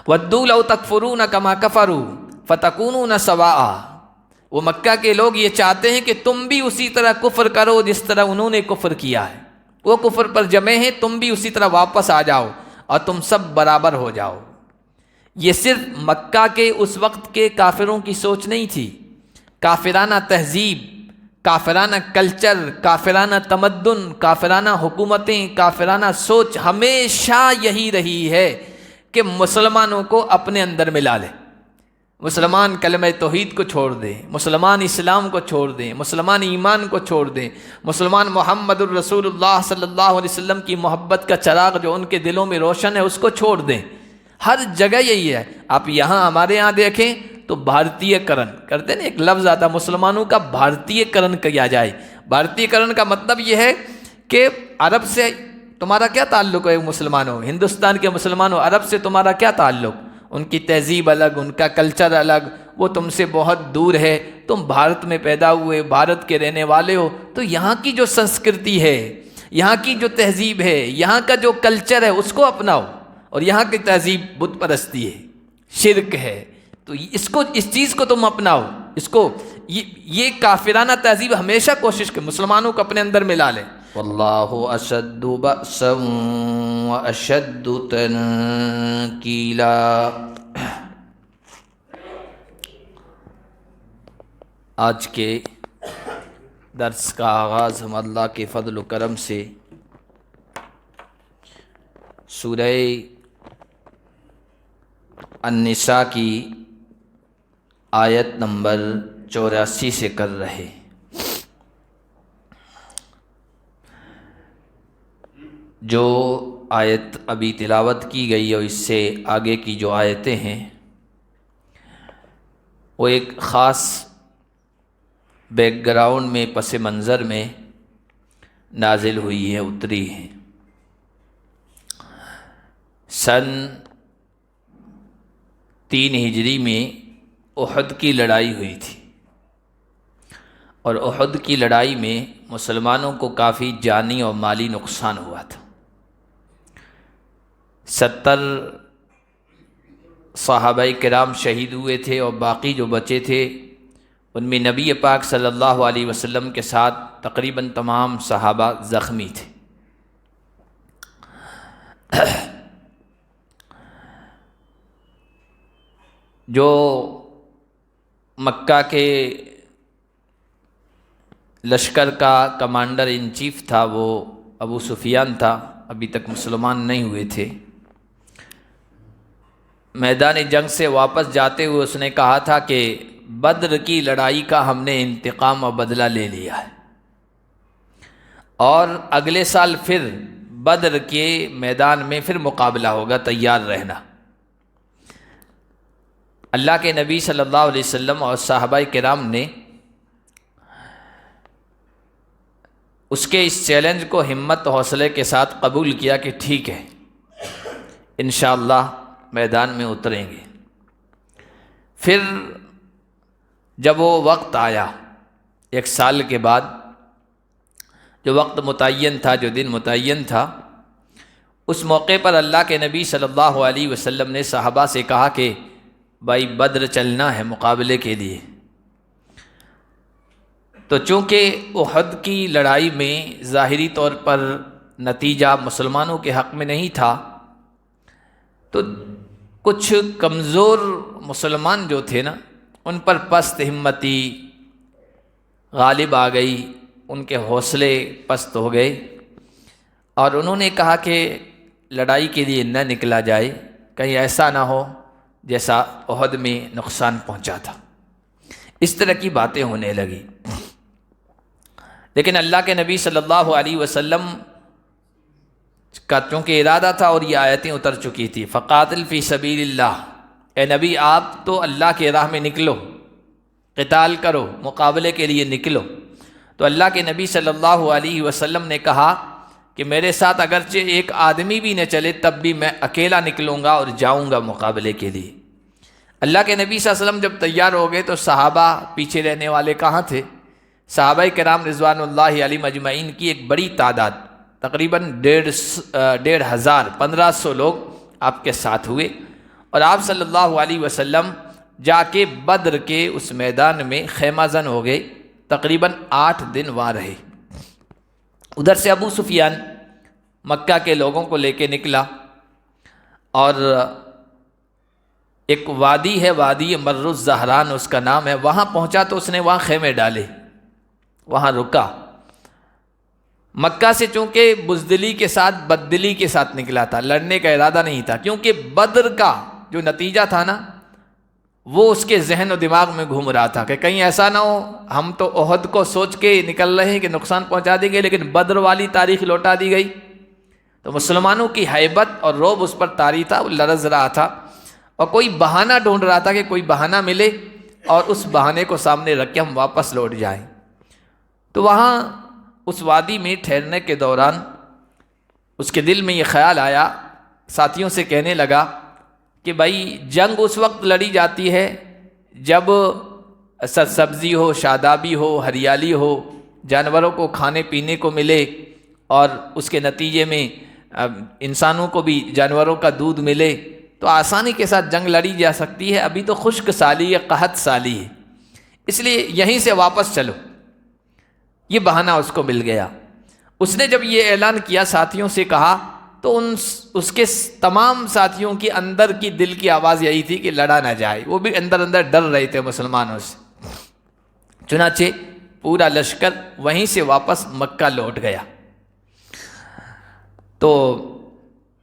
وَدُّوا لَوْ تَكْفُرُونَ كَمَا كَفَرُوا فَتَكُونُونَ سَوَاءً، وہ مکہ کے لوگ یہ چاہتے ہیں کہ تم بھی اسی طرح کفر کرو جس طرح انہوں نے کفر کیا ہے، وہ کفر پر جمے ہیں، تم بھی اسی طرح واپس آ جاؤ اور تم سب برابر ہو جاؤ۔ یہ صرف مکہ کے اس وقت کے کافروں کی سوچ نہیں تھی، کافرانہ تہذیب، کافرانہ کلچر، کافرانہ تمدن، کافرانہ حکومتیں، کافرانہ سوچ ہمیشہ یہی رہی ہے کہ مسلمانوں کو اپنے اندر ملا لے، مسلمان کلمہ توحید کو چھوڑ دیں، مسلمان اسلام کو چھوڑ دیں، مسلمان ایمان کو چھوڑ دیں، مسلمان محمد الرسول اللہ صلی اللہ علیہ وسلم کی محبت کا چراغ جو ان کے دلوں میں روشن ہے اس کو چھوڑ دیں۔ ہر جگہ یہی ہے۔ آپ یہاں ہمارے یہاں دیکھیں تو بھارتیہ کرن کرتے ہیں نا، ایک لفظ آتا مسلمانوں کا بھارتیہ کرن کیا جائے۔ بھارتیہ کرن کا مطلب یہ ہے کہ عرب سے تمہارا کیا تعلق ہے، مسلمانوں، ہندوستان کے مسلمانوں، عرب سے تمہارا کیا تعلق؟ ان کی تہذیب الگ، ان کا کلچر الگ، وہ تم سے بہت دور ہے، تم بھارت میں پیدا ہوئے، بھارت کے رہنے والے ہو، تو یہاں کی جو سنسکرتی ہے، یہاں کی جو تہذیب ہے، یہاں کا جو کلچر ہے اس کو اپناؤ، اور یہاں کی تہذیب بت پرستی ہے، شرک ہے، تو اس چیز کو تم اپناؤ، اس کو یہ کافرانہ تہذیب ہمیشہ کوشش کرے مسلمانوں کو اپنے اندر ملا لے۔ واللہ اشد بأسا واشد تنکیلا۔ آج کے درس کا آغاز ہم اللہ کے فضل و کرم سے سورہ النساء کی آیت نمبر 84 سے کر رہے۔ جو آیت ابھی تلاوت کی گئی اور اس سے آگے کی جو آیتیں ہیں وہ ایک خاص بیک گراؤنڈ میں، پس منظر میں نازل ہوئی ہیں، اتری ہیں۔ سن 3 ہجری میں احد کی لڑائی ہوئی تھی، اور احد کی لڑائی میں مسلمانوں کو کافی جانی اور مالی نقصان ہوا تھا۔ 70 صحابہ کرام شہید ہوئے تھے، اور باقی جو بچے تھے ان میں نبی پاک صلی اللہ علیہ وسلم کے ساتھ تقریباً تمام صحابہ زخمی تھے۔ جو مکہ کے لشکر کا کمانڈر ان چیف تھا وہ ابو سفیان تھا، ابھی تک مسلمان نہیں ہوئے تھے۔ میدان جنگ سے واپس جاتے ہوئے اس نے کہا تھا کہ بدر کی لڑائی کا ہم نے انتقام اور بدلہ لے لیا ہے، اور اگلے سال پھر بدر کے میدان میں پھر مقابلہ ہوگا، تیار رہنا۔ اللہ کے نبی صلی اللہ علیہ وسلم اور صحابہ کرام نے اس کے اس چیلنج کو ہمت و حوصلے کے ساتھ قبول کیا کہ ٹھیک ہے، انشاءاللہ میدان میں اتریں گے۔ پھر جب وہ وقت آیا 1 سال کے بعد، جو وقت متعین تھا، جو دن متعین تھا، اس موقع پر اللہ کے نبی صلی اللہ علیہ وسلم نے صحابہ سے کہا کہ بھائی بدر چلنا ہے مقابلے کے لیے۔ تو چونکہ احد کی لڑائی میں ظاہری طور پر نتیجہ مسلمانوں کے حق میں نہیں تھا، تو کچھ کمزور مسلمان جو تھے نا، ان پر پست ہمتی غالب آ گئی، ان کے حوصلے پست ہو گئے، اور انہوں نے کہا کہ لڑائی کے لیے نہ نکلا جائے، کہیں ایسا نہ ہو جیسا احد میں نقصان پہنچا تھا۔ اس طرح کی باتیں ہونے لگی، لیکن اللہ کے نبی صلی اللہ علیہ وسلم کا چونکہ ارادہ تھا اور یہ آیتیں اتر چکی تھی، فقاتل فی سبیل اللہ، اے نبی آپ تو اللہ کے راہ میں نکلو، قتال کرو، مقابلے کے لیے نکلو۔ تو اللہ کے نبی صلی اللہ علیہ وسلم نے کہا کہ میرے ساتھ اگرچہ ایک آدمی بھی نہ چلے تب بھی میں اکیلا نکلوں گا اور جاؤں گا مقابلے کے لیے۔ اللہ کے نبی صلی اللہ علیہ وسلم جب تیار ہو گئے تو صحابہ پیچھے رہنے والے کہاں تھے؟ صحابہ کرام رضوان اللہ علیہ مجمعین کی ایک بڑی تعداد، تقریباً 1,500 1500 لوگ آپ کے ساتھ ہوئے، اور آپ صلی اللہ علیہ وسلم جا کے بدر کے اس میدان میں خیمہ زن ہو گئے، تقریباً 8 دن وہاں رہے۔ ادھر سے ابو سفیان مکہ کے لوگوں کو لے کے نکلا اور ایک وادی ہے، وادی مر الزہران اس کا نام ہے، وہاں پہنچا تو اس نے وہاں خیمے ڈالے، وہاں رکا۔ مکہ سے چونکہ بزدلی کے ساتھ، بددلی کے ساتھ نکلا تھا، لڑنے کا ارادہ نہیں تھا، کیونکہ بدر کا جو نتیجہ تھا نا وہ اس کے ذہن و دماغ میں گھوم رہا تھا کہ کہیں ایسا نہ ہو ہم تو احد کو سوچ کے نکل رہے ہیں کہ نقصان پہنچا دیں گے، لیکن بدر والی تاریخ لوٹا دی گئی۔ تو مسلمانوں کی ہیبت اور رعب اس پر طاری تھا، وہ لرز رہا تھا اور کوئی بہانہ ڈھونڈ رہا تھا کہ کوئی بہانہ ملے اور اس بہانے کو سامنے رکھ کے ہم واپس لوٹ جائیں۔ تو وہاں اس وادی میں ٹھہرنے کے دوران اس کے دل میں یہ خیال آیا، ساتھیوں سے کہنے لگا کہ بھائی جنگ اس وقت لڑی جاتی ہے جب سبزی ہو، شادابی ہو، ہریالی ہو، جانوروں کو کھانے پینے کو ملے اور اس کے نتیجے میں انسانوں کو بھی جانوروں کا دودھ ملے تو آسانی کے ساتھ جنگ لڑی جا سکتی ہے۔ ابھی تو خشک سالی ہے، قحط سالی ہے، اس لیے یہیں سے واپس چلو۔ یہ بہانہ اس کو مل گیا۔ اس نے جب یہ اعلان کیا، ساتھیوں سے کہا، تو اس کے تمام ساتھیوں کی اندر کی دل کی آواز یہی تھی کہ لڑا نہ جائے، وہ بھی اندر اندر ڈر رہے تھے مسلمانوں سے۔ چنانچہ پورا لشکر وہیں سے واپس مکہ لوٹ گیا۔ تو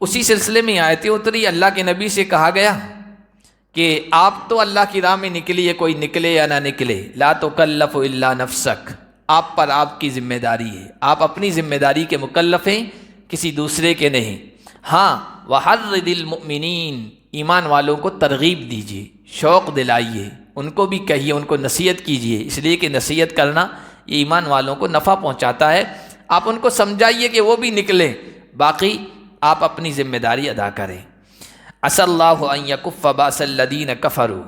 اسی سلسلے میں آیتیں اتری، اللہ کے نبی سے کہا گیا کہ آپ تو اللہ کی راہ میں نکلیے، کوئی نکلے یا نہ نکلے، لا تکلف الا نفسک، آپ پر آپ کی ذمہ داری ہے، آپ اپنی ذمہ داری کے مکلف ہیں، کسی دوسرے کے نہیں۔ ہاں وحرض المؤمنین، ایمان والوں کو ترغیب دیجیے، شوق دلائیے، ان کو بھی کہیے، ان کو نصیحت کیجیے، اس لیے کہ نصیحت کرنا یہ ایمان والوں کو نفع پہنچاتا ہے۔ آپ ان کو سمجھائیے کہ وہ بھی نکلیں، باقی آپ اپنی ذمہ داری ادا کریں۔ عسى اللہ ان یکف باس الذین کفروا،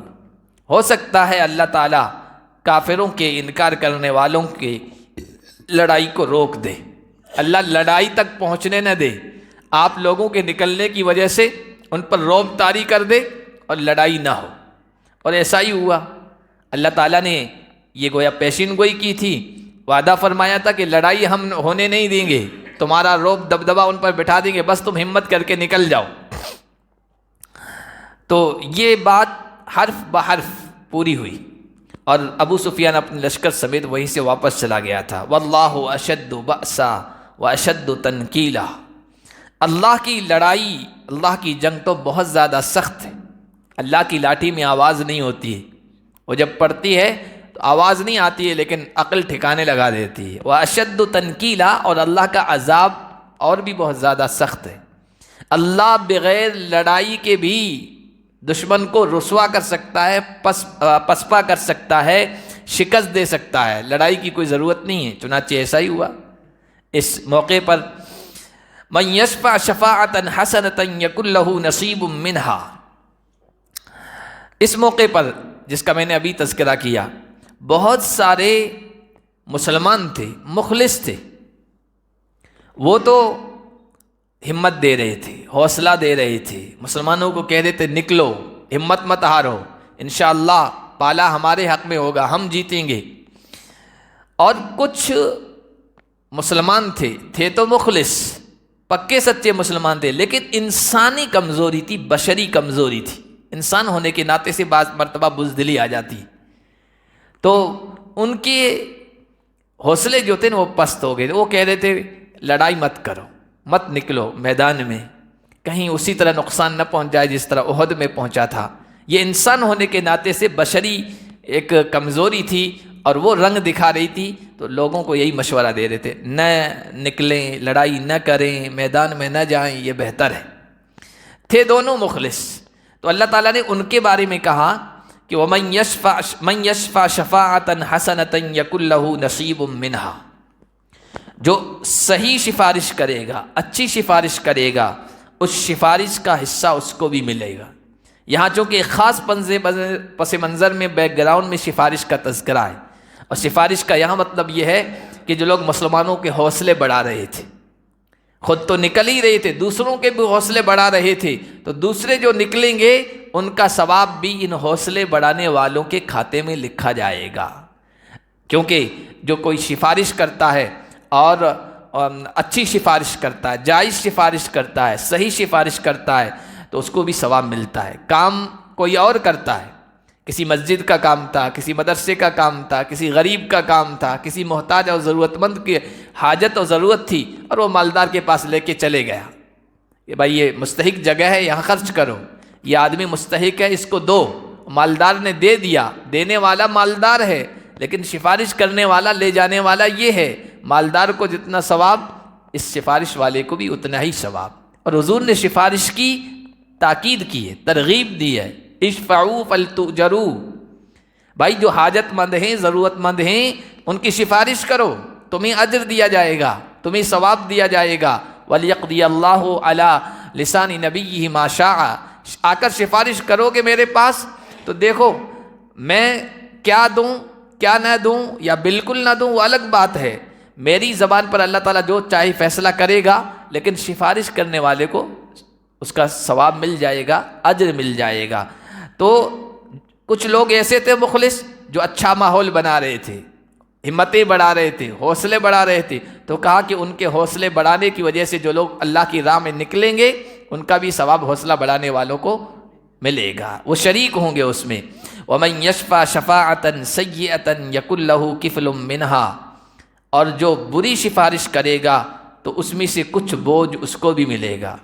ہو سکتا ہے اللہ تعالیٰ کافروں کے، انکار کرنے والوں کے لڑائی کو روک دے، اللہ لڑائی تک پہنچنے نہ دے، آپ لوگوں کے نکلنے کی وجہ سے ان پر رعب طاری کر دے اور لڑائی نہ ہو۔ اور ایسا ہی ہوا، اللہ تعالیٰ نے یہ گویا پیشین گوئی کی تھی، وعدہ فرمایا تھا کہ لڑائی ہم ہونے نہیں دیں گے، تمہارا رعب دبدبہ ان پر بٹھا دیں گے، بس تم ہمت کر کے نکل جاؤ۔ تو یہ بات حرف بحرف پوری ہوئی اور ابو سفیان اپنے لشکر سمیت وہیں سے واپس چلا گیا تھا۔ واللہ اشد بأسا واشد تنکیلا، اللہ کی لڑائی، اللہ کی جنگ تو بہت زیادہ سخت ہے۔ اللہ کی لاٹھی میں آواز نہیں ہوتی ہے، وہ جب پڑتی ہے تو آواز نہیں آتی ہے لیکن عقل ٹھکانے لگا دیتی ہے۔ واشد تنکیلا، اور اللہ کا عذاب اور بھی بہت زیادہ سخت ہے۔ اللہ بغیر لڑائی کے بھی دشمن کو رسوا کر سکتا ہے، پسپا کر سکتا ہے، شکست دے سکتا ہے، لڑائی کی کوئی ضرورت نہیں ہے۔ چنانچہ ایسا ہی ہوا۔ اس موقع پر من یشفع شفاعتا حسنتا یکن لہ نصیب منہا، اس موقع پر جس کا میں نے ابھی تذکرہ کیا، بہت سارے مسلمان تھے، مخلص تھے، وہ تو ہمت دے رہے تھے، حوصلہ دے رہے تھے، مسلمانوں کو کہہ دیتے نکلو، ہمت مت ہارو، انشاءاللہ پالا ہمارے حق میں ہوگا، ہم جیتیں گے۔ اور کچھ مسلمان تھے تو مخلص، پکے سچے مسلمان تھے، لیکن انسانی کمزوری تھی، بشری کمزوری تھی، انسان ہونے کے ناطے سے بعض مرتبہ بزدلی آ جاتی، تو ان کے حوصلے جو تھے وہ پست ہو گئے، وہ کہہ رہے تھے لڑائی مت کرو، مت نکلو میدان میں، کہیں اسی طرح نقصان نہ پہنچ جائے جس طرح احد میں پہنچا تھا۔ یہ انسان ہونے کے ناطے سے بشری ایک کمزوری تھی اور وہ رنگ دکھا رہی تھی، تو لوگوں کو یہی مشورہ دے رہے تھے نہ نکلیں، لڑائی نہ کریں، میدان میں نہ جائیں، یہ بہتر ہے۔ تھے دونوں مخلص، تو اللہ تعالیٰ نے ان کے بارے میں کہا کہ وَمَن يَشْفَعْ شَفَاعَةً حَسَنَةً يَكُن لَّهُ نَصِيبٌ مِّنْهَا، جو صحیح سفارش کرے گا، اچھی سفارش کرے گا، اس سفارش کا حصہ اس کو بھی ملے گا۔ یہاں چونکہ ایک خاص پس منظر میں، بیک گراؤنڈ میں سفارش کا تذکرہ ہے، اور سفارش کا یہاں مطلب یہ ہے کہ جو لوگ مسلمانوں کے حوصلے بڑھا رہے تھے، خود تو نکل ہی رہے تھے، دوسروں کے بھی حوصلے بڑھا رہے تھے، تو دوسرے جو نکلیں گے ان کا ثواب بھی ان حوصلے بڑھانے والوں کے کھاتے میں لکھا جائے گا۔ کیونکہ جو کوئی سفارش کرتا ہے اور اچھی سفارش کرتا ہے، جائز سفارش کرتا ہے، صحیح سفارش کرتا ہے، تو اس کو بھی ثواب ملتا ہے۔ کام کوئی اور کرتا ہے، کسی مسجد کا کام تھا، کسی مدرسے کا کام تھا، کسی غریب کا کام تھا، کسی محتاج اور ضرورت مند کی حاجت اور ضرورت تھی، اور وہ مالدار کے پاس لے کے چلے گیا کہ بھائی یہ مستحق جگہ ہے، یہاں خرچ کرو، یہ آدمی مستحق ہے، اس کو دو۔ مالدار نے دے دیا، دینے والا مالدار ہے، لیکن سفارش کرنے والا، لے جانے والا یہ ہے۔ مالدار کو جتنا ثواب، اس سفارش والے کو بھی اتنا ہی ثواب۔ اور حضور نے سفارش کی تاکید کی ہے، ترغیب دی ہے، اشفعوا فلتؤجروا، بھائی جو حاجت مند ہیں، ضرورت مند ہیں، ان کی سفارش کرو، تمہیں اجر دیا جائے گا، تمہیں ثواب دیا جائے گا۔ وَلْيَقْضِيَ اللَّهُ عَلَى لِسَانِ نَبِيِّهِ مَا شَاءَ، آ کر سفارش کرو گے میرے پاس تو دیکھو میں کیا دوں کیا نہ دوں، یا بالکل نہ دوں، وہ الگ بات ہے، میری زبان پر اللہ تعالیٰ جو چاہے فیصلہ کرے گا، لیکن سفارش کرنے والے کو اس کا ثواب مل جائے گا، اجر مل جائے گا۔ تو کچھ لوگ ایسے تھے مخلص جو اچھا ماحول بنا رہے تھے، ہمتیں بڑھا رہے تھے، حوصلے بڑھا رہے تھے، تو کہا کہ ان کے حوصلے بڑھانے کی وجہ سے جو لوگ اللہ کی راہ میں نکلیں گے ان کا بھی ثواب حوصلہ بڑھانے والوں کو ملے گا، وہ شریک ہوں گے اس میں۔ وَمَنْ يَشْفَعْ شَفَاعَةً سَيِّئَةً يَكُنْ لَهُ كِفْلٌ مِّنْهَا، اور جو بری سفارش کرے گا تو اس میں سے کچھ بوجھ اس کو بھی ملے گا۔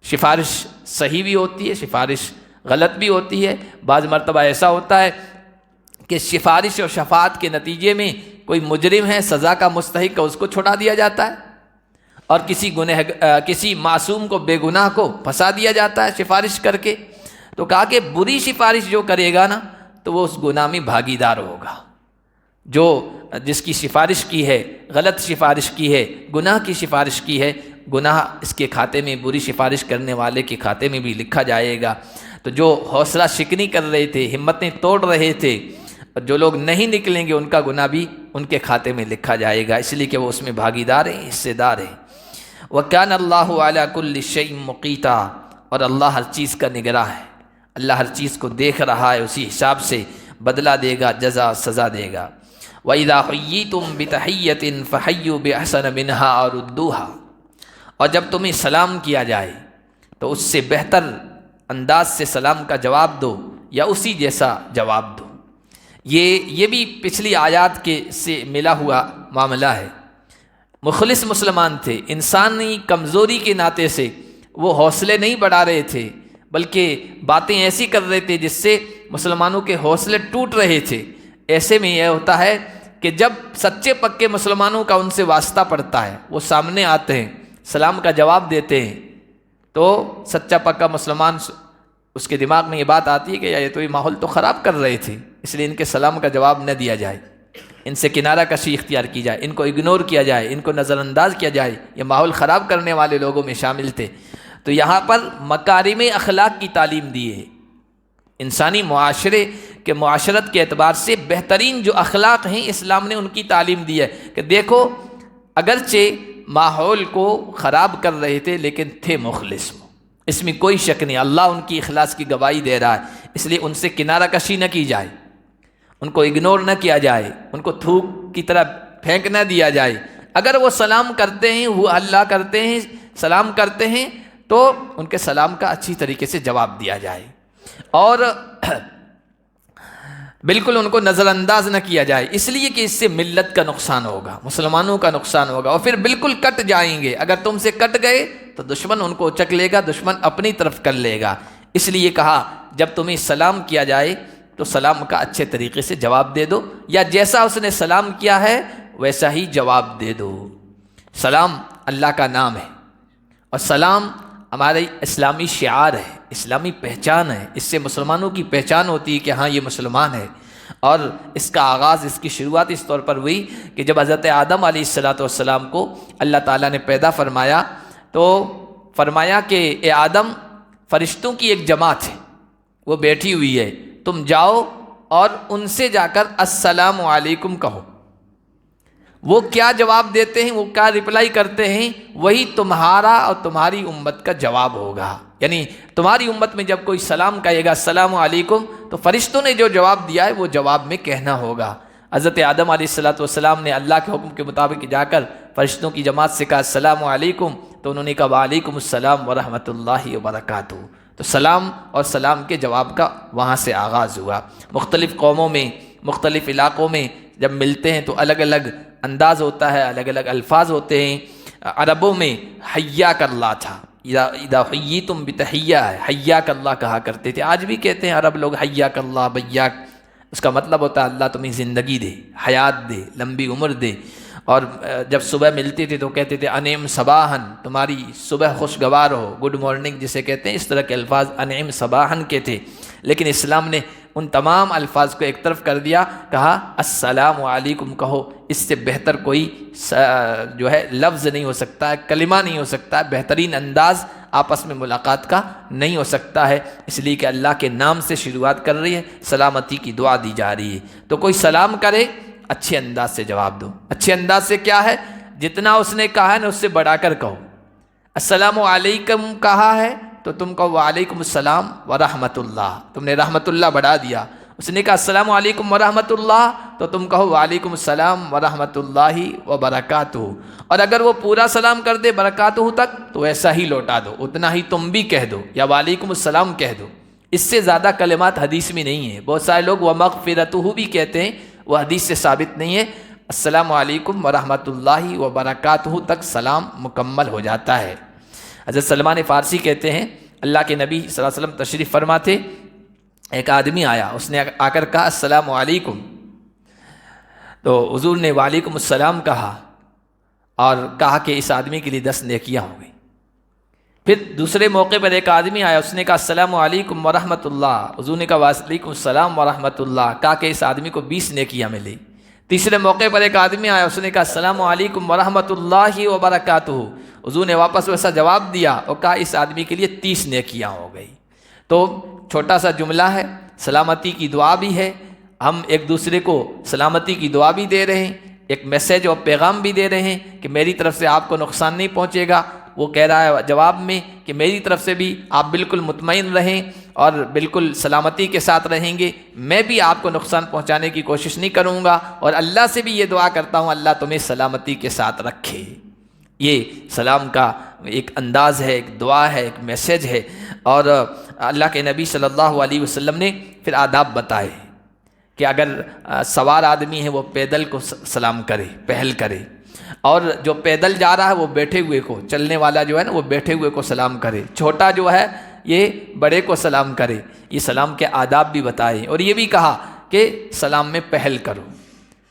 سفارش صحیح بھی ہوتی ہے، سفارش غلط بھی ہوتی ہے، بعض مرتبہ ایسا ہوتا ہے کہ سفارش اور شفاعت کے نتیجے میں کوئی مجرم ہے، سزا کا مستحق ہے، اس کو چھڑا دیا جاتا ہے، اور کسی معصوم کو، بے گناہ کو پھنسا دیا جاتا ہے سفارش کر کے۔ تو کہا کہ بری سفارش جو کرے گا نا تو وہ اس گناہ میں بھاگیدار ہوگا، جس کی سفارش کی ہے، غلط سفارش کی ہے، گناہ کی سفارش کی ہے، گناہ اس کے کھاتے میں، بری سفارش کرنے والے کے کھاتے میں بھی لکھا جائے گا۔ تو جو حوصلہ شکنی کر رہے تھے، ہمتیں توڑ رہے تھے، جو لوگ نہیں نکلیں گے ان کا گناہ بھی ان کے کھاتے میں لکھا جائے گا، اس لیے کہ وہ اس میں بھاگیدار ہیں، حصے دار ہیں۔ وَكَانَ اللَّهُ عَلَى كُلِّ شَيْءٍ مُقِيتًا، اور اللہ ہر چیز کا نگراں ہے، اللہ ہر چیز کو دیکھ رہا ہے، اسی حساب سے بدلہ دے گا، جزا سزا دے گا۔ وَإِذَا حُيِّيتُم بِتَحِيَّةٍ فَحَيُّوا بِأَحْسَنَ مِنْهَا أَوْ رُدُّوهَا، اور جب تمہیں سلام کیا جائے تو اس سے بہتر انداز سے سلام کا جواب دو یا اسی جیسا جواب دو۔ یہ بھی پچھلی آیات کے سے ملا ہوا معاملہ ہے۔ مخلص مسلمان تھے، انسانی کمزوری کے ناطے سے وہ حوصلے نہیں بڑھا رہے تھے، بلکہ باتیں ایسی کر رہے تھے جس سے مسلمانوں کے حوصلے ٹوٹ رہے تھے۔ ایسے میں یہ ہوتا ہے کہ جب سچے پکے مسلمانوں کا ان سے واسطہ پڑتا ہے، وہ سامنے آتے ہیں، سلام کا جواب دیتے ہیں، تو سچا پکا مسلمان اس کے دماغ میں یہ بات آتی ہے کہ یہ تو یہ ماحول تو خراب کر رہے تھے، اس لیے ان کے سلام کا جواب نہ دیا جائے، ان سے کنارہ کشی اختیار کی جائے، ان کو اگنور کیا جائے، ان کو نظر انداز کیا جائے، یہ ماحول خراب کرنے والے لوگوں میں شامل تھے۔ تو یہاں پر مکارم اخلاق کی تعلیم دی ہے، انسانی معاشرے کے معاشرت کے اعتبار سے بہترین جو اخلاق ہیں اسلام نے ان کی تعلیم دی ہے کہ دیکھو اگرچہ ماحول کو خراب کر رہے تھے لیکن تھے مخلص، اس میں کوئی شک نہیں، اللہ ان کی اخلاص کی گواہی دے رہا ہے، اس لیے ان سے کنارہ کشی نہ کی جائے، ان کو اگنور نہ کیا جائے، ان کو تھوک کی طرح پھینک نہ دیا جائے۔ اگر وہ سلام کرتے ہیں، وہ اللہ کرتے ہیں، سلام کرتے ہیں، تو ان کے سلام کا اچھی طریقے سے جواب دیا جائے، اور بالکل ان کو نظر انداز نہ کیا جائے، اس لیے کہ اس سے ملت کا نقصان ہوگا، مسلمانوں کا نقصان ہوگا، اور پھر بالکل کٹ جائیں گے۔ اگر تم سے کٹ گئے تو دشمن ان کو اچک لے گا، دشمن اپنی طرف کر لے گا۔ اس لیے کہا جب تمہیں سلام کیا جائے تو سلام کا اچھے طریقے سے جواب دے دو، یا جیسا اس نے سلام کیا ہے ویسا ہی جواب دے دو۔ سلام اللہ کا نام ہے، اور سلام ہمارے اسلامی شعار ہے، اسلامی پہچان ہے، اس سے مسلمانوں کی پہچان ہوتی ہے کہ ہاں یہ مسلمان ہے۔ اور اس کا آغاز، اس کی شروعات اس طور پر ہوئی کہ جب حضرت آدم علیہ السلام کو اللہ تعالیٰ نے پیدا فرمایا تو فرمایا کہ اے آدم، فرشتوں کی ایک جماعت ہے، وہ بیٹھی ہوئی ہے، تم جاؤ اور ان سے جا کر السلام علیکم کہو۔ وہ کیا جواب دیتے ہیں، وہ کیا رپلائی کرتے ہیں، وہی تمہارا اور تمہاری امت کا جواب ہوگا۔ یعنی تمہاری امت میں جب کوئی سلام کہے گا السلام علیکم، تو فرشتوں نے جو جواب دیا ہے وہ جواب میں کہنا ہوگا۔ حضرت آدم علیہ السلام نے اللہ کے حکم کے مطابق جا کر فرشتوں کی جماعت سے کہا السلام علیکم، تو انہوں نے کہا وعلیکم السلام ورحمۃ اللہ وبرکاتہ۔ تو سلام اور سلام کے جواب کا وہاں سے آغاز ہوا۔ مختلف قوموں میں، مختلف علاقوں میں جب ملتے ہیں تو الگ الگ انداز ہوتا ہے، الگ الگ الفاظ ہوتے ہیں۔ عربوں میں حیاک اللہ تھا، اذا حییتم بتحیہ ہے، حیاک اللہ کہا کرتے تھے۔ آج بھی کہتے ہیں عرب لوگ حیاک اللہ بیاک، اس کا مطلب ہوتا ہے اللہ تمہیں زندگی دے، حیات دے، لمبی عمر دے۔ اور جب صبح ملتے تھے تو کہتے تھے انعم صباحن، تمہاری صبح خوشگوار ہو، گڈ مارننگ جسے کہتے ہیں، اس طرح کے الفاظ انعم صباحن کے تھے۔ لیکن اسلام نے ان تمام الفاظ کو ایک طرف کر دیا، کہا السلام علیکم کہو، اس سے بہتر کوئی جو ہے لفظ نہیں ہو سکتا ہے، کلمہ نہیں ہو سکتا ہے، بہترین انداز آپس میں ملاقات کا نہیں ہو سکتا ہے، اس لیے کہ اللہ کے نام سے شروعات کر رہی ہے، سلامتی کی دعا دی جا رہی ہے۔ تو کوئی سلام کرے اچھے انداز سے جواب دو۔ اچھے انداز سے کیا ہے؟ جتنا اس نے کہا ہے نا اس سے بڑھا کر کہو۔ السلام علیکم کہا ہے تو تم کہو وعلیکم السلام ورحمۃ اللہ، تم نے رحمت اللہ بڑھا دیا۔ اس نے کہا السلام علیکم ورحمۃ اللہ تو تم کہو وعلیکم السلام ورحمۃ اللہ وبرکاتہ۔ اور اگر وہ پورا سلام کر دے برکاتہ تک تو ایسا ہی لوٹا دو، اتنا ہی تم بھی کہہ دو یا وعلیکم السلام کہہ دو۔ اس سے زیادہ کلمات حدیث میں نہیں ہیں۔ بہت سارے لوگ ومغفرتہ بھی کہتے ہیں، وہ حدیث سے ثابت نہیں ہے۔ السلام علیکم ورحمۃ اللہ وبرکاتہ تک سلام مکمل ہو جاتا ہے۔ حضرت سلمان فارسی کہتے ہیں اللہ کے نبی صلی اللہ علیہ وسلم تشریف فرما تھے، ایک آدمی آیا، اس نے آ کر کہا السلام علیکم، تو حضور نے وعلیکم السلام کہا اور کہا کہ اس آدمی کے لیے 10 نیکیاں ہوں گی۔ پھر دوسرے موقع پر ایک آدمی آیا، اس نے کہا السلام علیکم ورحمۃ اللہ، حضور نے کہا وعلیکم السلام ورحمۃ اللہ، کہا کہ اس آدمی کو 20 نیکیاں ملی۔ تیسرے موقع پر ایک آدمی آیا، اس نے کہا السلام علیکم ورحمۃ اللہ وبرکاتہ، حضور نے واپس ویسا جواب دیا اور کہا اس آدمی کے لیے 30 نیکیاں ہو گئی۔ تو چھوٹا سا جملہ ہے، سلامتی کی دعا بھی ہے، ہم ایک دوسرے کو سلامتی کی دعا بھی دے رہے ہیں، ایک میسیج اور پیغام بھی دے رہے ہیں کہ میری طرف سے آپ کو نقصان نہیں پہنچے گا۔ وہ کہہ رہا ہے جواب میں کہ میری طرف سے بھی آپ بالکل مطمئن رہیں اور بالکل سلامتی کے ساتھ رہیں گے، میں بھی آپ کو نقصان پہنچانے کی کوشش نہیں کروں گا، اور اللہ سے بھی یہ دعا کرتا ہوں اللہ تمہیں سلامتی کے ساتھ رکھے۔ یہ سلام کا ایک انداز ہے، ایک دعا ہے، ایک میسیج ہے۔ اور اللہ کے نبی صلی اللہ علیہ وسلم نے پھر آداب بتائے کہ اگر سوار آدمی ہے وہ پیدل کو سلام کرے، پہل کرے، اور جو پیدل جا رہا ہے وہ بیٹھے ہوئے کو، چلنے والا جو ہے نا وہ بیٹھے ہوئے کو سلام کرے، چھوٹا جو ہے یہ بڑے کو سلام کرے۔ یہ سلام کے آداب بھی بتائے، اور یہ بھی کہا کہ سلام میں پہل کرو۔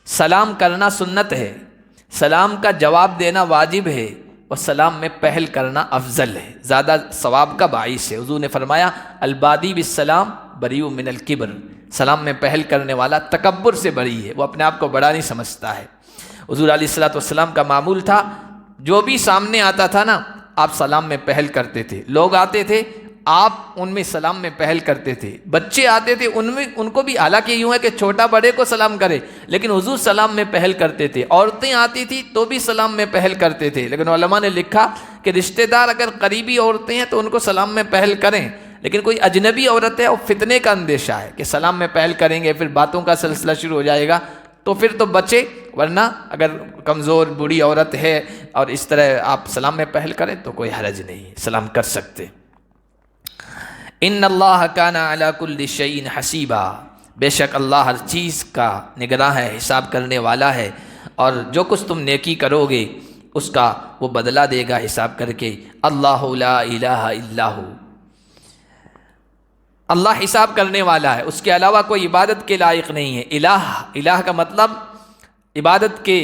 سلام کرنا سنت ہے، سلام کا جواب دینا واجب ہے، اور سلام میں پہل کرنا افضل ہے، زیادہ ثواب کا باعث ہے۔ حضور نے فرمایا البادی بالسلام بریء من الکبر، سلام میں پہل کرنے والا تکبر سے بری ہے، وہ اپنے آپ کو بڑا نہیں سمجھتا ہے۔ حضور علیہ السلام کا معمول تھا، جو بھی سامنے آتا تھا نا آپ سلام میں پہل کرتے تھے۔ لوگ آتے تھے آپ ان میں سلام میں پہل کرتے تھے، بچے آتے تھے ان کو بھی، حالانکہ یوں ہے کہ چھوٹا بڑے کو سلام کرے لیکن حضور سلام میں پہل کرتے تھے۔ عورتیں آتی تھی تو بھی سلام میں پہل کرتے تھے، لیکن علماء نے لکھا کہ رشتہ دار اگر قریبی عورتیں ہیں تو ان کو سلام میں پہل کریں، لیکن کوئی اجنبی عورت ہے اور فتنے کا اندیشہ ہے کہ سلام میں پہل کریں گے پھر باتوں کا سلسلہ شروع ہو جائے گا، تو پھر تو بچے، ورنہ اگر کمزور بوڑھی عورت ہے اور اس طرح آپ سلام میں پہل کریں تو کوئی حرج نہیں، سلام کر سکتے۔ ان اللہ کان علی کل شیء حسیبا، بے شک اللہ ہر چیز کا نگراں ہے، حساب کرنے والا ہے، اور جو کچھ تم نیکی کرو گے اس کا وہ بدلہ دے گا حساب کر کے۔ اللہ لا الہ الا ہو، اللہ حساب کرنے والا ہے، اس کے علاوہ کوئی عبادت کے لائق نہیں ہے۔ الہ کا مطلب عبادت کے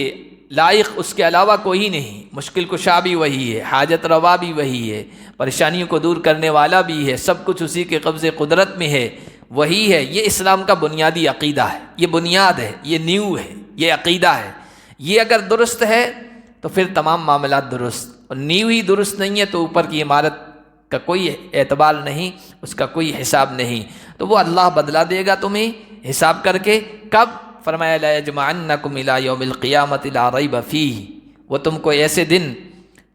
لائق اس کے علاوہ کوئی نہیں، مشکل کشا بھی وہی ہے، حاجت روا بھی وہی ہے، پریشانیوں کو دور کرنے والا بھی ہے، سب کچھ اسی کے قبضے قدرت میں ہے، وہی ہے۔ یہ اسلام کا بنیادی عقیدہ ہے، یہ بنیاد ہے، یہ نیو ہے، یہ عقیدہ ہے۔ یہ اگر درست ہے تو پھر تمام معاملات درست، اور نیو ہی درست نہیں ہے تو اوپر کی عمارت کا کوئی اعتبار نہیں، اس کا کوئی حساب نہیں۔ تو وہ اللہ بدلہ دے گا تمہیں حساب کر کے، کب؟ فرمایا لا یجمعنکم الی یوم القیامۃ لا ریب فیہ، وہ تم کو ایسے دن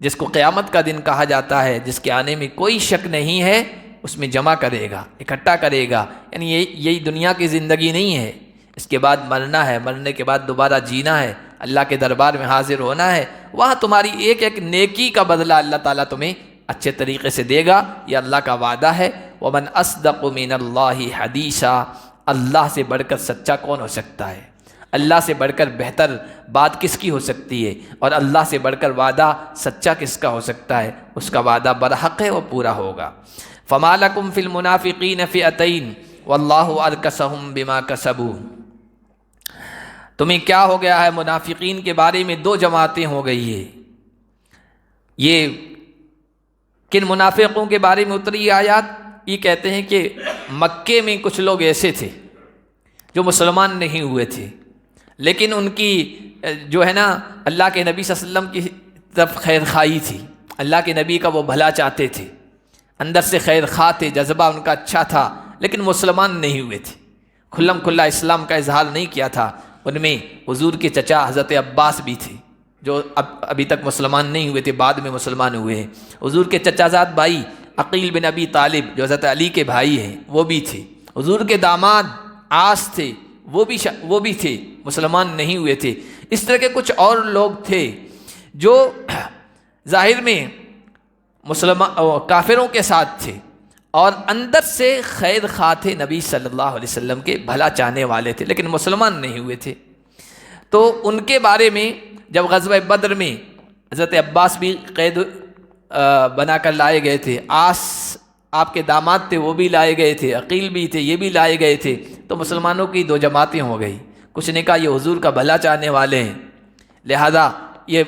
جس کو قیامت کا دن کہا جاتا ہے، جس کے آنے میں کوئی شک نہیں ہے، اس میں جمع کرے گا، اکٹھا کرے گا۔ یعنی یہی دنیا کی زندگی نہیں ہے، اس کے بعد مرنا ہے، مرنے کے بعد دوبارہ جینا ہے، اللہ کے دربار میں حاضر ہونا ہے، وہاں تمہاری ایک ایک نیکی کا بدلہ اللہ تعالیٰ تمہیں اچھے طریقے سے دے گا، یہ اللہ کا وعدہ ہے۔ وَمَنْ أَصْدَقُ مِنَ اللَّهِ حَدِيثًا، اللہ سے بڑھ کر سچا کون ہو سکتا ہے؟ اللہ سے بڑھ کر بہتر بات کس کی ہو سکتی ہے؟ اور اللہ سے بڑھ کر وعدہ سچا کس کا ہو سکتا ہے؟ اس کا وعدہ برحق ہے، وہ پورا ہوگا۔ فَمَا لَكُمْ فِي الْمُنَافِقِينَ فِئَتَيْنِ وَاللَّهُ أَرْكَسَهُمْ بِمَا كَسَبُوا، تمہیں کیا ہو گیا ہے؟ منافقین کے بارے میں دو جماعتیں ہو گئی ہے۔ یہ کن منافقوں کے بارے میں اتری آیات؟ یہ کہتے ہیں کہ مکے میں کچھ لوگ ایسے تھے جو مسلمان نہیں ہوئے تھے، لیکن ان کی جو ہے نا اللہ کے نبی صلی اللہ علیہ وسلم کی طرف خیر خواہی تھی، اللہ کے نبی کا وہ بھلا چاہتے تھے، اندر سے خیر خواہ تھے، جذبہ ان کا اچھا تھا، لیکن مسلمان نہیں ہوئے تھے، کھلم کھلا اسلام کا اظہار نہیں کیا تھا۔ ان میں حضور کے چچا حضرت عباس بھی تھے، جو ابھی تک مسلمان نہیں ہوئے تھے، بعد میں مسلمان ہوئے ہیں۔ حضور کے چچا زاد بھائی عقیل بن ابی طالب جو حضرت علی کے بھائی ہیں، وہ بھی تھے۔ حضور کے داماد عاص تھے، وہ بھی تھے، مسلمان نہیں ہوئے تھے۔ اس طرح کے کچھ اور لوگ تھے جو ظاہر میں کافروں کے ساتھ تھے اور اندر سے خیر خواہ تھے، نبی صلی اللہ علیہ وسلم کے بھلا چاہنے والے تھے، لیکن مسلمان نہیں ہوئے تھے۔ تو ان کے بارے میں جب غزوہ بدر میں حضرت عباس بھی قید بنا کر لائے گئے تھے، عاص آپ کے داماد تھے وہ بھی لائے گئے تھے، عقیل بھی تھے یہ بھی لائے گئے تھے، تو مسلمانوں کی دو جماعتیں ہو گئی۔ کچھ نے کہا یہ حضور کا بھلا چاہنے والے ہیں لہذا یہ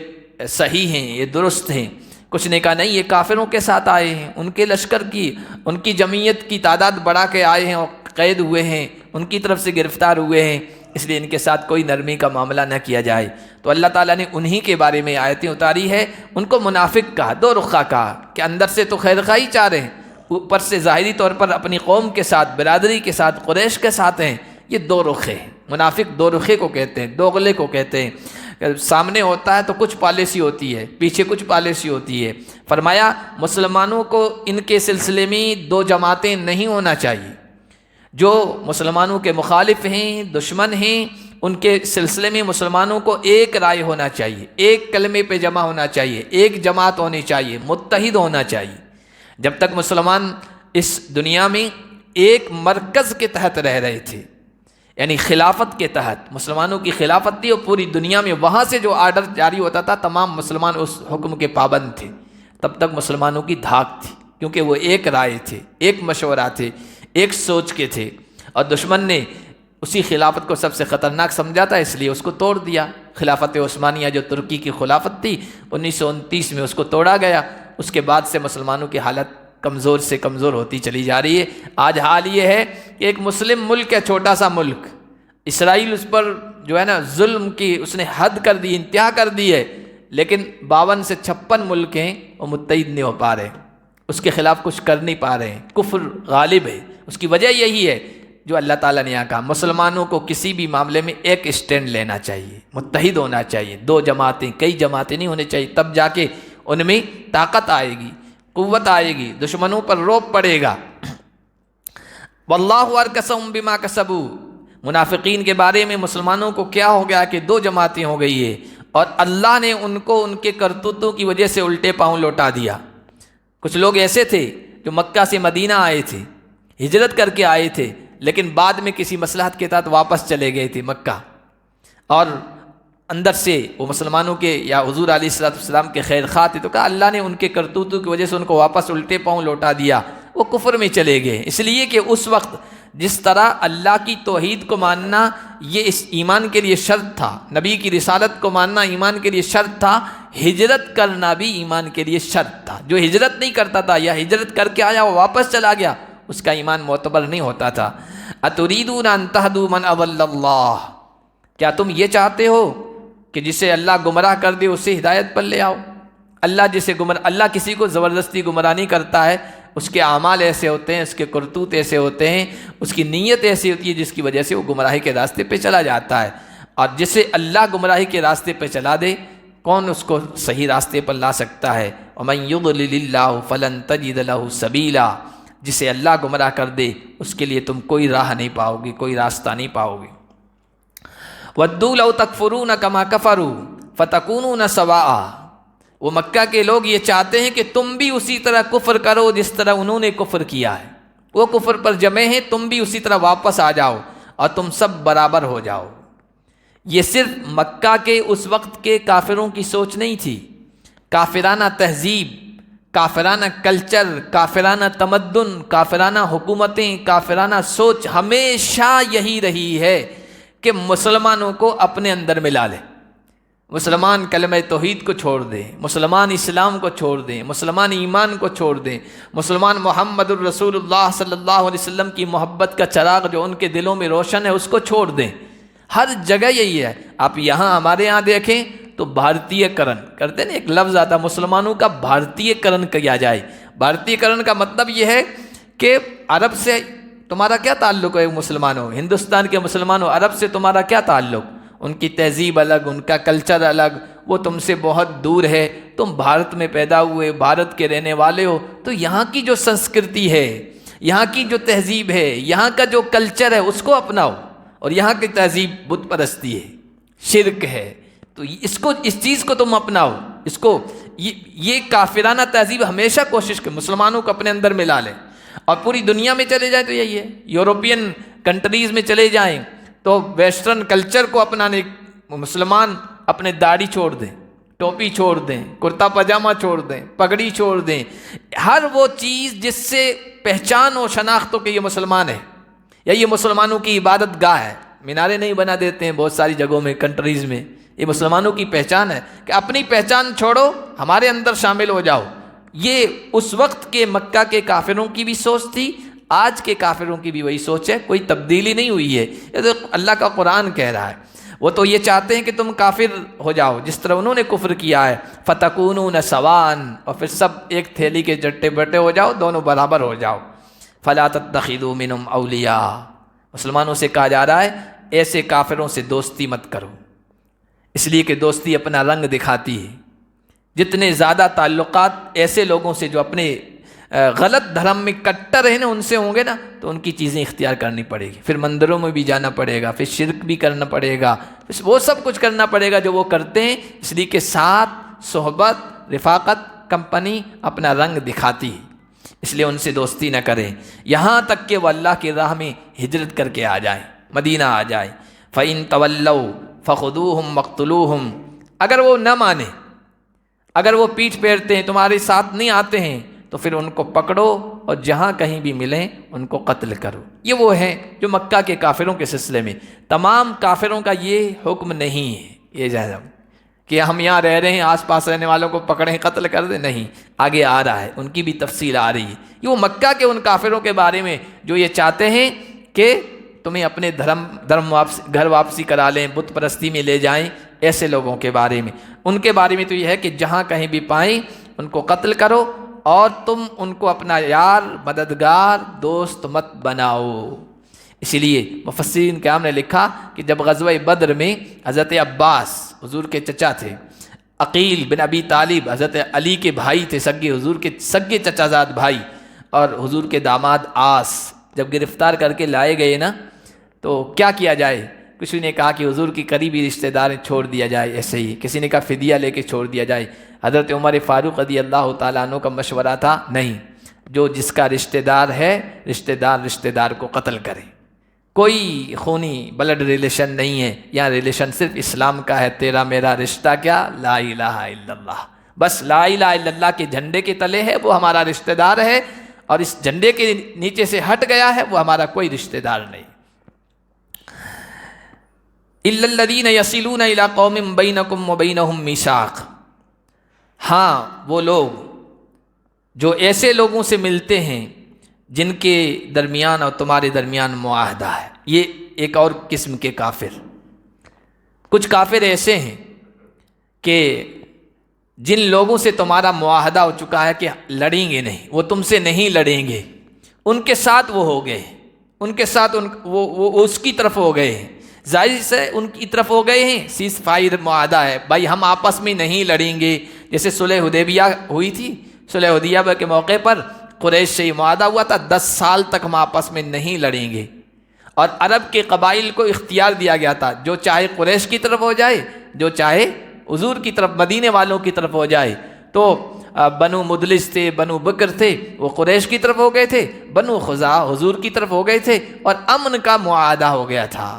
صحیح ہیں، یہ درست ہیں۔ کچھ نے کہا نہیں، یہ کافروں کے ساتھ آئے ہیں، ان کے لشکر کی، ان کی جمعیت کی تعداد بڑھا کے آئے ہیں اور قید ہوئے ہیں، ان کی طرف سے گرفتار ہوئے ہیں، اس لیے ان کے ساتھ کوئی نرمی کا معاملہ نہ کیا جائے۔ تو اللہ تعالیٰ نے انہی کے بارے میں آیتیں اتاری ہے، ان کو منافق کہا، دو رخہ کہا کہ اندر سے تو خیر خواہی چاہ رہے ہیں، اوپر سے ظاہری طور پر اپنی قوم کے ساتھ، برادری کے ساتھ، قریش کے ساتھ ہیں۔ یہ دو رخے ہیں، منافق دو رخے کو کہتے ہیں، دوغلے کو کہتے ہیں۔ سامنے ہوتا ہے تو کچھ پالیسی ہوتی ہے، پیچھے کچھ پالیسی ہوتی ہے۔ فرمایا مسلمانوں کو ان کے سلسلے میں دو جماعتیں نہیں ہونا چاہیے، جو مسلمانوں کے مخالف ہیں، دشمن ہیں، ان کے سلسلے میں مسلمانوں کو ایک رائے ہونا چاہیے، ایک کلمے پہ جمع ہونا چاہیے، ایک جماعت ہونی چاہیے، متحد ہونا چاہیے۔ جب تک مسلمان اس دنیا میں ایک مرکز کے تحت رہ رہے تھے، یعنی خلافت کے تحت، مسلمانوں کی خلافت تھی اور پوری دنیا میں وہاں سے جو آرڈر جاری ہوتا تھا تمام مسلمان اس حکم کے پابند تھے، تب تک مسلمانوں کی دھاک تھی، کیونکہ وہ ایک رائے تھے، ایک مشورہ تھے، ایک سوچ کے تھے۔ اور دشمن نے اسی خلافت کو سب سے خطرناک سمجھا تھا، اس لیے اس کو توڑ دیا۔ خلافت عثمانیہ جو ترکی کی خلافت تھی 1929 میں اس کو توڑا گیا۔ اس کے بعد سے مسلمانوں کی حالت کمزور سے کمزور ہوتی چلی جا رہی ہے۔ آج حال یہ ہے کہ ایک مسلم ملک ہے، چھوٹا سا ملک، اسرائیل اس پر جو ہے نا ظلم کی اس نے حد کر دی، انتہا کر دی ہے، لیکن 52 سے 56 ملک ہیں وہ متحد نہیں ہو پا رہے، اس کے خلاف کچھ کر نہیں پا رہے ہیں، کفر غالب ہے۔ اس کی وجہ یہی ہے جو اللہ تعالیٰ نے یہاں کہا، مسلمانوں کو کسی بھی معاملے میں ایک اسٹینڈ لینا چاہیے، متحد ہونا چاہیے، دو جماعتیں، کئی جماعتیں نہیں ہونی چاہیے، تب جا کے ان میں طاقت آئے گی، قوت آئے گی، دشمنوں پر روب پڑے گا۔ واللہ ارکسہم بما کسبوا، منافقین کے بارے میں مسلمانوں کو کیا ہو گیا کہ دو جماعتیں ہو گئی ہے، اور اللہ نے ان کو ان کے کرتوتوں کی وجہ سے الٹے پاؤں لوٹا دیا۔ کچھ لوگ ایسے تھے جو مکہ سے مدینہ آئے تھے، ہجرت کر کے آئے تھے، لیکن بعد میں کسی مصلحت کے تحت واپس چلے گئے تھے مکہ، اور اندر سے وہ مسلمانوں کے یا حضور علیہ السلام کے خیر خواہ تھے، تو کہا اللہ نے ان کے کرتوتوں کی وجہ سے ان کو واپس الٹے پاؤں لوٹا دیا، وہ کفر میں چلے گئے۔ اس لیے کہ اس وقت جس طرح اللہ کی توحید کو ماننا یہ اس ایمان کے لیے شرط تھا، نبی کی رسالت کو ماننا ایمان کے لیے شرط تھا، ہجرت کرنا بھی ایمان کے لیے شرط تھا۔ جو ہجرت نہیں کرتا تھا یا ہجرت کر کے آیا وہ واپس چلا گیا، اس کا ایمان معتبر نہیں ہوتا تھا۔ اتریدون ان تہدوا من اضل اللہ، کیا تم یہ چاہتے ہو کہ جسے اللہ گمراہ کر دے اسے ہدایت پر لے آؤ؟ اللہ کسی کو زبردستی گمراہ نہیں کرتا ہے، اس کے اعمال ایسے ہوتے ہیں، اس کے کرتوت ایسے ہوتے ہیں، اس کی نیت ایسی ہوتی ہے جس کی وجہ سے وہ گمراہی کے راستے پہ چلا جاتا ہے۔ اور جسے اللہ گمراہی کے راستے پہ چلا دے، کون اس کو صحیح راستے پر لا سکتا ہے؟ وَمَن يُضْلِلِ اللَّهُ فَلَن تَجِدَ لَهُ سَبِيلًا، جسے اللہ گمراہ کر دے اس کے لیے تم کوئی راہ نہیں پاؤ گے، کوئی راستہ نہیں پاؤ گے۔ وَدُّوا لَوْ تَكْفُرُونَ كَمَا كَفَرُوا فَتَكُونُونَ سَوَاءً، وہ مکہ کے لوگ یہ چاہتے ہیں کہ تم بھی اسی طرح کفر کرو جس طرح انہوں نے کفر کیا ہے۔ وہ کفر پر جمے ہیں، تم بھی اسی طرح واپس آ جاؤ اور تم سب برابر ہو جاؤ۔ یہ صرف مکہ کے اس وقت کے کافروں کی سوچ نہیں تھی۔ کافرانہ تہذیب، کافرانہ کلچر، کافرانہ تمدن، کافرانہ حکومتیں، کافرانہ سوچ ہمیشہ یہی رہی ہے کہ مسلمانوں کو اپنے اندر ملا لے۔ مسلمان کلمہ توحید کو چھوڑ دیں، مسلمان اسلام کو چھوڑ دیں، مسلمان ایمان کو چھوڑ دیں، مسلمان محمد الرسول اللہ صلی اللہ علیہ وسلم کی محبت کا چراغ جو ان کے دلوں میں روشن ہے اس کو چھوڑ دیں۔ ہر جگہ یہی ہے۔ آپ یہاں ہمارے یہاں دیکھیں تو بھارتیہ کرن کرتے ہیں، ایک لفظ آتا مسلمانوں کا بھارتیہ کرن کیا جائے۔ بھارتیہ کرن کا مطلب یہ ہے کہ عرب سے تمہارا کیا تعلق ہے؟ مسلمانوں، ہندوستان کے مسلمانوں، عرب سے تمہارا کیا تعلق؟ ان کی تہذیب الگ، ان کا کلچر الگ، وہ تم سے بہت دور ہے۔ تم بھارت میں پیدا ہوئے، بھارت کے رہنے والے ہو، تو یہاں کی جو سنسکرتی ہے، یہاں کی جو تہذیب ہے، یہاں کا جو کلچر ہے اس کو اپناؤ۔ اور یہاں کی تہذیب بت پرستی ہے، شرک ہے، تو اس چیز کو تم اپناؤ۔ اس کو یہ کافرانہ تہذیب ہمیشہ کوشش کر مسلمانوں کو اپنے اندر ملا لے۔ اور پوری دنیا میں چلے جائیں تو یہی ہے، یورپین کنٹریز میں چلے جائیں تو ویسٹرن کلچر کو اپنانے مسلمان اپنے داڑھی چھوڑ دیں، ٹوپی چھوڑ دیں، کرتا پاجامہ چھوڑ دیں، پگڑی چھوڑ دیں، ہر وہ چیز جس سے پہچان و شناخت ہو کہ یہ مسلمان ہے یا یہ مسلمانوں کی عبادت گاہ ہے۔ میناریں نہیں بنا دیتے ہیں بہت ساری جگہوں میں، کنٹریز میں، یہ مسلمانوں کی پہچان ہے کہ اپنی پہچان چھوڑو، ہمارے اندر شامل ہو جاؤ۔ یہ اس وقت کے مکہ کے کافروں کی بھی سوچ تھی، آج کے کافروں کی بھی وہی سوچ ہے، کوئی تبدیلی نہیں ہوئی ہے۔ یہ تو اللہ کا قرآن کہہ رہا ہے۔ وہ تو یہ چاہتے ہیں کہ تم کافر ہو جاؤ جس طرح انہوں نے کفر کیا ہے، فَتَكُونُونَ سَوَاءً، اور پھر سب ایک تھیلی کے جٹے بٹے ہو جاؤ، دونوں برابر ہو جاؤ۔ فَلَا تَتَّخِذُوا مِنْهُمْ أَوْلِيَاءَ، مسلمانوں سے کہا جا رہا ہے ایسے کافروں سے دوستی مت کرو، اس لیے کہ دوستی اپنا رنگ دکھاتی ہے۔ جتنے زیادہ تعلقات ایسے لوگوں سے جو اپنے غلط دھرم میں کٹر ہیں نا، ان سے ہوں گے نا، تو ان کی چیزیں اختیار کرنی پڑے گی، پھر مندروں میں بھی جانا پڑے گا، پھر شرک بھی کرنا پڑے گا، پھر وہ سب کچھ کرنا پڑے گا جو وہ کرتے ہیں، اس لیے کہ ساتھ صحبت، رفاقت، کمپنی اپنا رنگ دکھاتی ہے، اس لیے ان سے دوستی نہ کریں، یہاں تک کہ وہ اللہ کی راہ میں ہجرت کر کے آ جائیں، مدینہ آ جائیں۔ فَإِن تَوَلَّوْا فَخُذُوهُمْ وَاقْتُلُوهُمْ، اگر وہ نہ مانیں، اگر وہ پیٹھ پھیرتے ہیں، تمہارے ساتھ نہیں آتے ہیں، تو پھر ان کو پکڑو اور جہاں کہیں بھی ملیں ان کو قتل کرو۔ یہ وہ ہیں جو مکہ کے کافروں کے سلسلے میں، تمام کافروں کا یہ حکم نہیں ہے یہ جائز کہ ہم یہاں رہ رہے ہیں آس پاس رہنے والوں کو پکڑیں قتل کر دیں، نہیں، آگے آ رہا ہے، ان کی بھی تفصیل آ رہی ہے۔ یہ وہ مکہ کے ان کافروں کے بارے میں جو یہ چاہتے ہیں کہ تمہیں اپنے گھر واپسی کرا لیں، بت پرستی میں لے جائیں، ایسے لوگوں کے بارے میں، ان کے بارے میں تو یہ ہے کہ جہاں کہیں بھی پائیں ان کو قتل کرو، اور تم ان کو اپنا یار، مددگار، دوست مت بناؤ۔ اسی لیے مفسرین کرام نے لکھا کہ جب غزوہ بدر میں حضرت عباس حضور کے چچا تھے، عقیل بن ابی طالب حضرت علی کے بھائی تھے، حضور کے سگے چچا زاد بھائی، اور حضور کے داماد آس جب گرفتار کر کے لائے گئے نا، تو کیا کیا جائے؟ کسی نے کہا کہ حضور کی قریبی رشتہ دار چھوڑ دیا جائے ایسے ہی، کسی نے کہا فدیہ لے کے چھوڑ دیا جائے۔ حضرت عمر فاروق رضی اللہ تعالیٰ عنہ کا مشورہ تھا، نہیں، جو جس کا رشتہ دار ہے، رشتہ دار کو قتل کرے، کوئی خونی بلڈ ریلیشن نہیں ہے، یہاں ریلیشن صرف اسلام کا ہے، تیرا میرا رشتہ کیا؟ لا الہ الا اللہ، بس لا الہ الا اللہ کے جھنڈے کے تلے ہے، وہ ہمارا رشتہ دار ہے، اور اس جھنڈے کے نیچے سے ہٹ گیا ہے وہ ہمارا کوئی رشتہ دار نہیں۔ الا الذین یصلون الی قوم بینکم وبینہم میثاق، ہاں وہ لوگ جو ایسے لوگوں سے ملتے ہیں جن کے درمیان اور تمہارے درمیان معاہدہ ہے، یہ ایک اور قسم کے کافر۔ کچھ کافر ایسے ہیں کہ جن لوگوں سے تمہارا معاہدہ ہو چکا ہے کہ لڑیں گے نہیں، وہ تم سے نہیں لڑیں گے، ان کے ساتھ وہ ہو گئے، ان کے ساتھ وہ اس کی طرف ہو گئے، ظاہر سے ان کی طرف ہو گئے ہیں، سیز فائر معاہدہ ہے، بھائی ہم آپس میں نہیں لڑیں گے۔ جیسے صلح حدیبیہ ہوئی تھی، صلح حدیبیہ کے موقع پر قریش سے یہ معاہدہ ہوا تھا 10 سال تک ہم آپس میں نہیں لڑیں گے، اور عرب کے قبائل کو اختیار دیا گیا تھا، جو چاہے قریش کی طرف ہو جائے، جو چاہے حضور کی طرف، مدینے والوں کی طرف ہو جائے۔ تو بنو مدلس تھے، بنو بکر تھے، وہ قریش کی طرف ہو گئے تھے، بنو خزاعہ حضور کی طرف ہو گئے تھے، اور امن کا معاہدہ ہو گیا تھا۔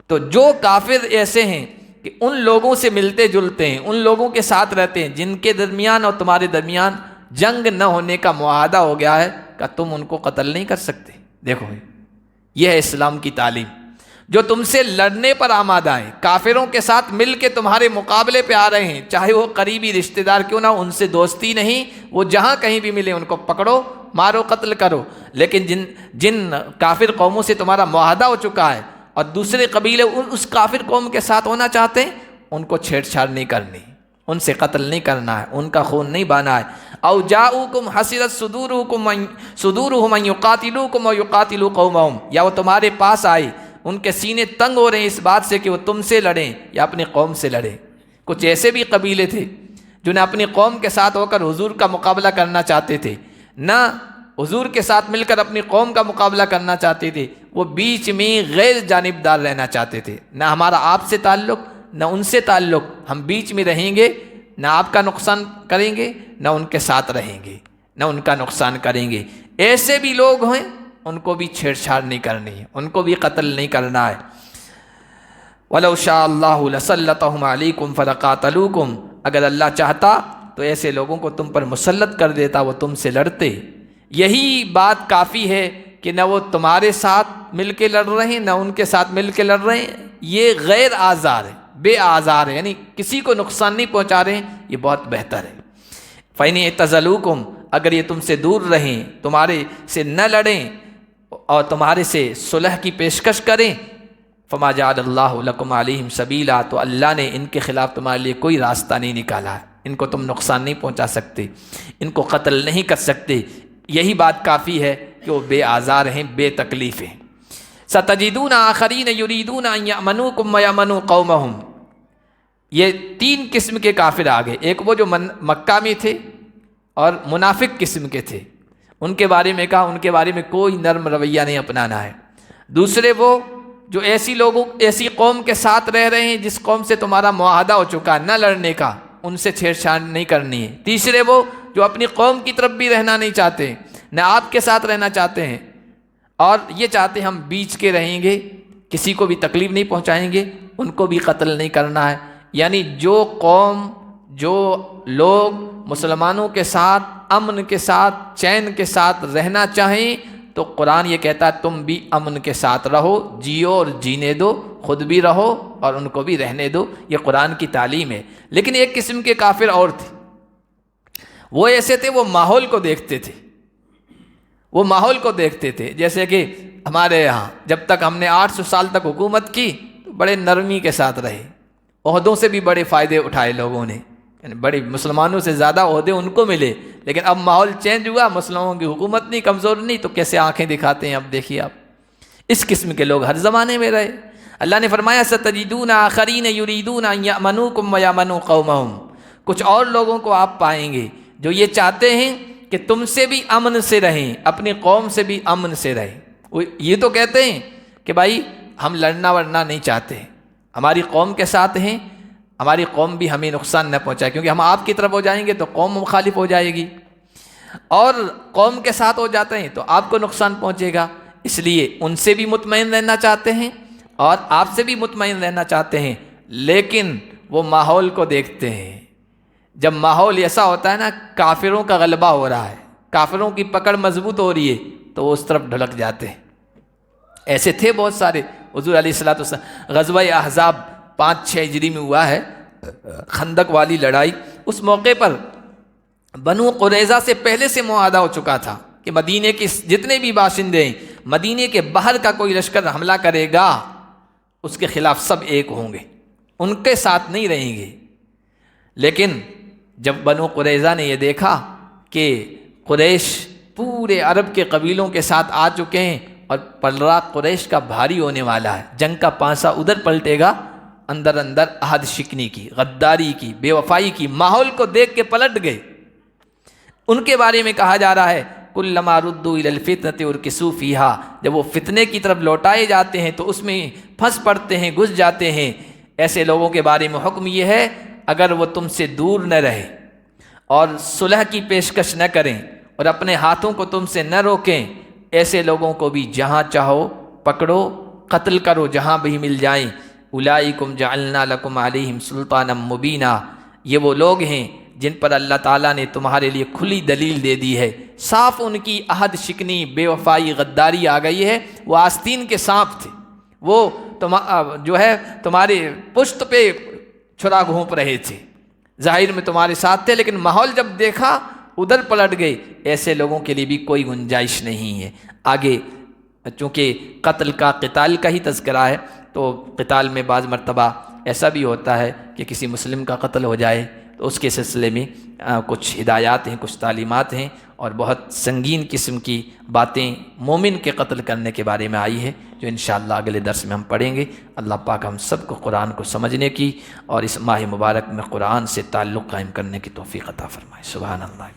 تو جو کافر ایسے ہیں کہ ان لوگوں سے ملتے جلتے ہیں، ان لوگوں کے ساتھ رہتے ہیں جن کے درمیان اور تمہارے درمیان جنگ نہ ہونے کا معاہدہ ہو گیا ہے، کہ تم ان کو قتل نہیں کر سکتے۔ دیکھو یہ ہے اسلام کی تعلیم۔ جو تم سے لڑنے پر آمادہ ہیں، کافروں کے ساتھ مل کے تمہارے مقابلے پہ آ رہے ہیں، چاہے وہ قریبی رشتہ دار کیوں نہ، ان سے دوستی نہیں، وہ جہاں کہیں بھی ملے ان کو پکڑو، مارو، قتل کرو۔ لیکن جن کافر قوموں سے تمہارا معاہدہ ہو چکا ہے اور دوسرے قبیلے اس کافر قوم کے ساتھ ہونا چاہتے ہیں، ان کو چھیڑ چھاڑ نہیں کرنی، ان سے قتل نہیں کرنا ہے، ان کا خون نہیں بہانا ہے۔ او جاؤکم حسرت صدورہم ان یقاتلوکم او یقاتلوا قومہم، یا وہ تمہارے پاس آئے، ان کے سینے تنگ ہو رہے ہیں اس بات سے کہ وہ تم سے لڑیں یا اپنی قوم سے لڑیں۔ کچھ ایسے بھی قبیلے تھے جنہیں اپنی قوم کے ساتھ ہو کر حضور کا مقابلہ کرنا چاہتے تھے، نہ حضور کے ساتھ مل کر اپنی قوم کا مقابلہ کرنا چاہتے تھے، وہ بیچ میں غیر جانبدار رہنا چاہتے تھے، نہ ہمارا آپ سے تعلق نہ ان سے تعلق، ہم بیچ میں رہیں گے، نہ آپ کا نقصان کریں گے نہ ان کے ساتھ رہیں گے، نہ ان کا نقصان کریں گے۔ ایسے بھی لوگ ہیں، ان کو بھی چھیڑ چھاڑ نہیں کرنی ہے، ان کو بھی قتل نہیں کرنا ہے۔ وَلَوْ شَاءَ اللَّهُ لَسَلَّطَهُمْ عَلَيْكُمْ فَلَقَاتَلُوكُمْ، اگر اللہ چاہتا تو ایسے لوگوں کو تم پر مسلط کر دیتا، وہ تم سے لڑتے۔ یہی بات کافی ہے کہ نہ وہ تمہارے ساتھ مل کے لڑ رہے ہیں نہ ان کے ساتھ مل کے لڑ رہے ہیں، یہ غیر آزار ہے، بے آزار ہے، یعنی کسی کو نقصان نہیں پہنچا رہے ہیں، یہ بہت بہتر ہے۔ فَإِنِ اعْتَزَلُوكُمْ، اگر یہ تم سے دور رہیں، تمہارے سے نہ لڑیں اور تمہارے سے صلح کی پیشکش کریں، فَمَا جَعَلَ اللَّهُ لَكُمْ عَلَيْهِمْ سَبِيلًا، تو اللہ نے ان کے خلاف تمہارے لیے کوئی راستہ نہیں نکالا ہے، ان کو تم نقصان نہیں پہنچا سکتے، ان کو قتل نہیں کر سکتے۔ یہی بات کافی ہے کہ وہ بے آزار ہیں، بے تکلیف ہیں۔ سَتَجِدُونَ آخَرِينَ يُرِيدُونَ أَن يَأْمَنُوكُمْ وَيَأْمَنُوا قَوْمَهُمْ، یہ 3 قسم کے کافر آگے، ایک وہ جو مکہ میں تھے اور منافق قسم کے تھے، ان کے بارے میں کہا ان کے بارے میں کوئی نرم رویہ نہیں اپنانا ہے۔ دوسرے وہ جو ایسی قوم کے ساتھ رہ رہے ہیں جس قوم سے تمہارا معاہدہ ہو چکا نہ لڑنے کا، ان سے چھیڑ چھاڑ نہیں کرنی ہے۔ تیسرے وہ جو اپنی قوم کی طرف بھی رہنا نہیں چاہتے، نہ آپ کے ساتھ رہنا چاہتے ہیں، اور یہ چاہتے ہیں ہم بیچ کے رہیں گے، کسی کو بھی تکلیف نہیں پہنچائیں گے، ان کو بھی قتل نہیں کرنا ہے۔ یعنی جو قوم، جو لوگ مسلمانوں کے ساتھ امن کے ساتھ، چین کے ساتھ رہنا چاہیں، تو قرآن یہ کہتا ہے تم بھی امن کے ساتھ رہو، جیو اور جینے دو، خود بھی رہو اور ان کو بھی رہنے دو، یہ قرآن کی تعلیم ہے۔ لیکن ایک قسم کے کافر اور تھے، وہ ایسے تھے، وہ ماحول کو دیکھتے تھے، وہ ماحول کو دیکھتے تھے۔ جیسے کہ ہمارے یہاں جب تک ہم نے 800 سال تک حکومت کی تو بڑے نرمی کے ساتھ رہے، عہدوں سے بھی بڑے فائدے اٹھائے لوگوں نے، یعنی بڑے مسلمانوں سے زیادہ عہدے ان کو ملے۔ لیکن اب ماحول چینج ہوا، مسلمانوں کی حکومت نہیں، کمزور نہیں، تو کیسے آنکھیں دکھاتے ہیں۔ اب دیکھیے آپ، اس قسم کے لوگ ہر زمانے میں رہے۔ اللہ نے فرمایا سَتَجِدُونَ آخَرِينَ يُرِيدُونَ أَن يَأْمَنُوكُمْ وَيَأْمَنُوا قَوْمَهُمْ، کچھ اور لوگوں کو آپ پائیں گے جو یہ چاہتے ہیں کہ تم سے بھی امن سے رہیں، اپنی قوم سے بھی امن سے رہیں۔ وہ یہ تو کہتے ہیں کہ بھائی ہم لڑنا ورنا نہیں چاہتے، ہماری قوم کے ساتھ ہیں، ہماری قوم بھی ہمیں نقصان نہ پہنچائے، کیونکہ ہم آپ کی طرف ہو جائیں گے تو قوم مخالف ہو جائے گی، اور قوم کے ساتھ ہو جاتے ہیں تو آپ کو نقصان پہنچے گا۔ اس لیے ان سے بھی مطمئن رہنا چاہتے ہیں اور آپ سے بھی مطمئن رہنا چاہتے ہیں، لیکن وہ ماحول کو دیکھتے ہیں۔ جب ماحول ایسا ہوتا ہے نا، کافروں کا غلبہ ہو رہا ہے، کافروں کی پکڑ مضبوط ہو رہی ہے، تو وہ اس طرف ڈھلک جاتے ہیں۔ ایسے تھے بہت سارے۔ حضور علیہ الصلوۃ والسلام غزوہ احزاب 5-6 ہجری میں ہوا ہے، خندق والی لڑائی، اس موقع پر بنو قریظہ سے پہلے سے معاہدہ ہو چکا تھا کہ مدینے کے جتنے بھی باشندے ہیں، مدینے کے باہر کا کوئی لشکر حملہ کرے گا اس کے خلاف سب ایک ہوں گے، ان کے ساتھ نہیں رہیں گے۔ لیکن جب بنو قریظہ نے یہ دیکھا کہ قریش پورے عرب کے قبیلوں کے ساتھ آ چکے ہیں اور پلڑا قریش کا بھاری ہونے والا ہے، جنگ کا پانسا ادھر پلٹے گا، اندر اندر عہد شکنی کی، غداری کی، بے وفائی کی ماحول کو دیکھ کے پلٹ گئے۔ ان کے بارے میں کہا جا رہا ہے کلما ردوا الی الفتنۃ ارکسوا فیہا، جب وہ فتنے کی طرف لوٹائے جاتے ہیں تو اس میں پھنس پڑتے ہیں، گھس جاتے ہیں۔ ایسے لوگوں کے بارے میں حکم یہ ہے اگر وہ تم سے دور نہ رہے اور صلح کی پیشکش نہ کریں اور اپنے ہاتھوں کو تم سے نہ روکیں، ایسے لوگوں کو بھی جہاں چاہو پکڑو، قتل کرو، جہاں بھی مل جائیں۔ اولئکم جعلنا لکم علیہم سلطانا مبینا، یہ وہ لوگ ہیں جن پر اللہ تعالیٰ نے تمہارے لیے کھلی دلیل دے دی ہے، صاف ان کی عہد شکنی، بے وفائی، غداری آ گئی ہے۔ وہ آستین کے سانپ تھے، وہ جو ہے تمہارے پشت پہ چھرا گھونپ رہے تھے، ظاہر میں تمہارے ساتھ تھے لیکن ماحول جب دیکھا ادھر پلٹ گئے۔ ایسے لوگوں کے لیے بھی کوئی گنجائش نہیں ہے۔ آگے چونکہ قتل کا، قتال کا ہی تذکرہ ہے، تو قتال میں بعض مرتبہ ایسا بھی ہوتا ہے کہ کسی مسلم کا قتل ہو جائے، تو اس کے سلسلے میں کچھ ہدایات ہیں، کچھ تعلیمات ہیں، اور بہت سنگین قسم کی باتیں مومن کے قتل کرنے کے بارے میں آئی ہے، جو انشاءاللہ اگلے درس میں ہم پڑھیں گے۔ اللہ پاک ہم سب کو قرآن کو سمجھنے کی اور اس ماہ مبارک میں قرآن سے تعلق قائم کرنے کی توفیق عطا فرمائے۔ سبحان اللہ۔